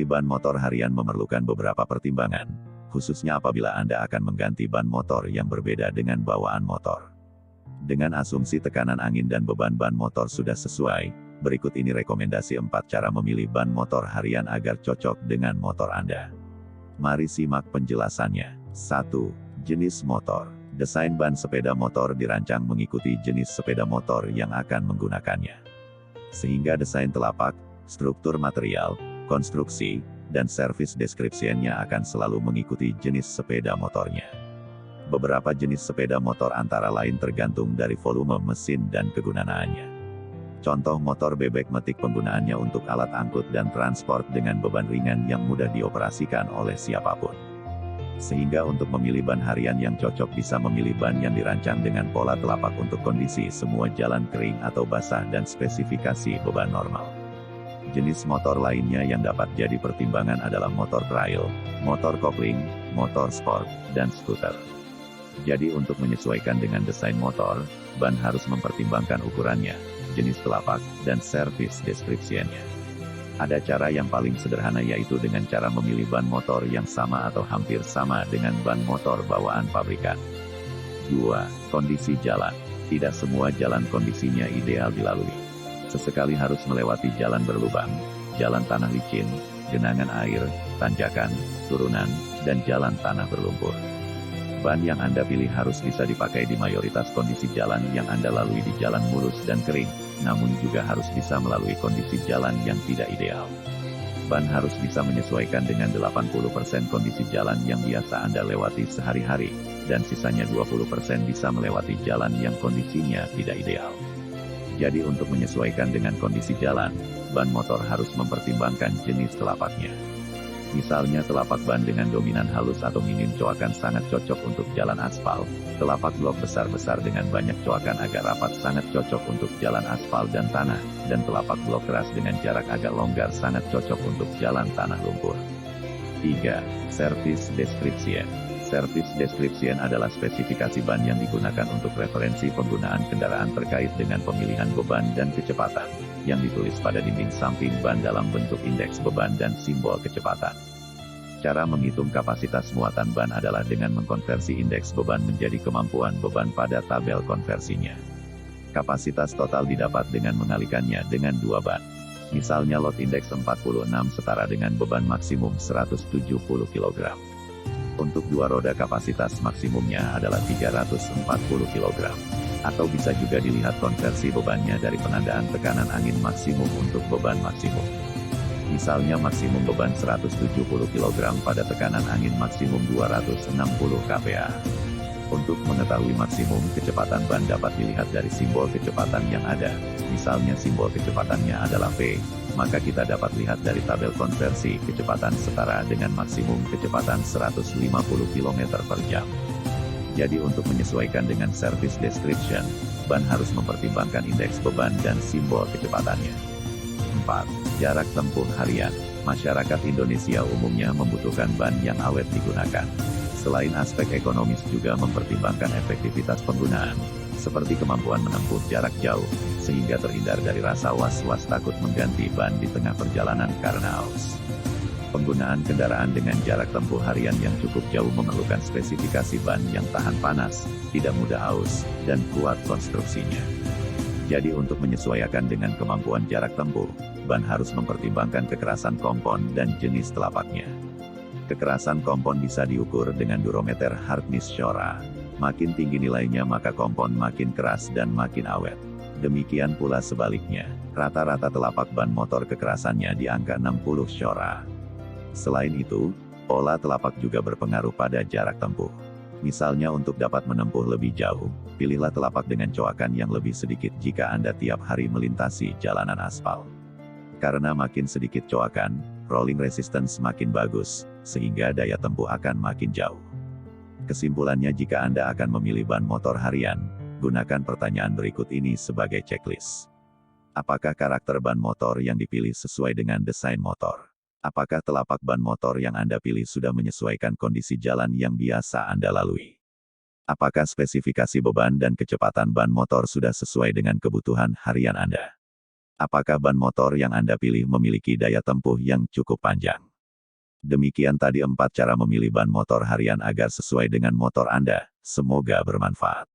Memilih ban motor harian memerlukan beberapa pertimbangan, khususnya apabila Anda akan mengganti ban motor yang berbeda dengan bawaan motor. Dengan asumsi tekanan angin dan beban ban motor sudah sesuai, berikut ini rekomendasi 4 cara memilih ban motor harian agar cocok dengan motor Anda. Mari simak penjelasannya. 1. Jenis motor. Desain ban sepeda motor dirancang mengikuti jenis sepeda motor yang akan menggunakannya. Sehingga desain telapak, struktur material, konstruksi, dan servis deskripsinya akan selalu mengikuti jenis sepeda motornya. Beberapa jenis sepeda motor antara lain tergantung dari volume mesin dan kegunaannya. Contoh motor bebek metik penggunaannya untuk alat angkut dan transport dengan beban ringan yang mudah dioperasikan oleh siapapun. Sehingga untuk memilih ban harian yang cocok bisa memilih ban yang dirancang dengan pola telapak untuk kondisi semua jalan kering atau basah dan spesifikasi beban normal. Jenis motor lainnya yang dapat jadi pertimbangan adalah motor trail, motor kopling, motor sport, dan skuter. Jadi untuk menyesuaikan dengan desain motor, ban harus mempertimbangkan ukurannya, jenis telapak, dan servis deskripsinya. Ada cara yang paling sederhana yaitu dengan cara memilih ban motor yang sama atau hampir sama dengan ban motor bawaan pabrikan. 2. Kondisi jalan. Tidak semua jalan kondisinya ideal dilalui. Sesekali harus melewati jalan berlubang, jalan tanah licin, genangan air, tanjakan, turunan, dan jalan tanah berlumpur. Ban yang Anda pilih harus bisa dipakai di mayoritas kondisi jalan yang Anda lalui di jalan mulus dan kering, namun juga harus bisa melalui kondisi jalan yang tidak ideal. Ban harus bisa menyesuaikan dengan 80% kondisi jalan yang biasa Anda lewati sehari-hari, dan sisanya 20% bisa melewati jalan yang kondisinya tidak ideal. Jadi untuk menyesuaikan dengan kondisi jalan, ban motor harus mempertimbangkan jenis telapaknya. Misalnya telapak ban dengan dominan halus atau minim coakan sangat cocok untuk jalan aspal, telapak blok besar-besar dengan banyak coakan agak rapat sangat cocok untuk jalan aspal dan tanah, dan telapak blok keras dengan jarak agak longgar sangat cocok untuk jalan tanah lumpur. 3. Servis deskripsian. Servis deskripsian adalah spesifikasi ban yang digunakan untuk referensi penggunaan kendaraan terkait dengan pemilihan beban dan kecepatan, yang ditulis pada dinding samping ban dalam bentuk indeks beban dan simbol kecepatan. Cara menghitung kapasitas muatan ban adalah dengan mengkonversi indeks beban menjadi kemampuan beban pada tabel konversinya. Kapasitas total didapat dengan mengalikannya dengan 2 ban. Misalnya load indeks 46 setara dengan beban maksimum 170 kg. Untuk 2 roda kapasitas maksimumnya adalah 340 kg. Atau bisa juga dilihat konversi bebannya dari penandaan tekanan angin maksimum untuk beban maksimum. Misalnya maksimum beban 170 kg pada tekanan angin maksimum 260 kPa. Untuk mengetahui maksimum kecepatan ban dapat dilihat dari simbol kecepatan yang ada. Misalnya simbol kecepatannya adalah V, maka kita dapat lihat dari tabel konversi kecepatan setara dengan maksimum kecepatan 150 km per jam. Jadi untuk menyesuaikan dengan service description, ban harus mempertimbangkan indeks beban dan simbol kecepatannya. 4. Jarak tempuh harian. Masyarakat Indonesia umumnya membutuhkan ban yang awet digunakan. Selain aspek ekonomis juga mempertimbangkan efektivitas penggunaan, seperti kemampuan menempuh jarak jauh, sehingga terhindar dari rasa was-was takut mengganti ban di tengah perjalanan karena aus. Penggunaan kendaraan dengan jarak tempuh harian yang cukup jauh memerlukan spesifikasi ban yang tahan panas, tidak mudah aus, dan kuat konstruksinya. Jadi untuk menyesuaikan dengan kemampuan jarak tempuh, ban harus mempertimbangkan kekerasan kompon dan jenis telapaknya. Kekerasan kompon bisa diukur dengan durometer hardness Shora. Makin tinggi nilainya maka kompon makin keras dan makin awet. Demikian pula sebaliknya, rata-rata telapak ban motor kekerasannya di angka 60 Shora. Selain itu, pola telapak juga berpengaruh pada jarak tempuh. Misalnya untuk dapat menempuh lebih jauh, pilihlah telapak dengan coakan yang lebih sedikit jika Anda tiap hari melintasi jalanan aspal. Karena makin sedikit coakan, rolling resistance makin bagus, sehingga daya tempuh akan makin jauh. Kesimpulannya jika Anda akan memilih ban motor harian, gunakan pertanyaan berikut ini sebagai checklist. Apakah karakter ban motor yang dipilih sesuai dengan desain motor? Apakah telapak ban motor yang Anda pilih sudah menyesuaikan kondisi jalan yang biasa Anda lalui? Apakah spesifikasi beban dan kecepatan ban motor sudah sesuai dengan kebutuhan harian Anda? Apakah ban motor yang Anda pilih memiliki daya tempuh yang cukup panjang? Demikian tadi 4 cara memilih ban motor harian agar sesuai dengan motor Anda. Semoga bermanfaat.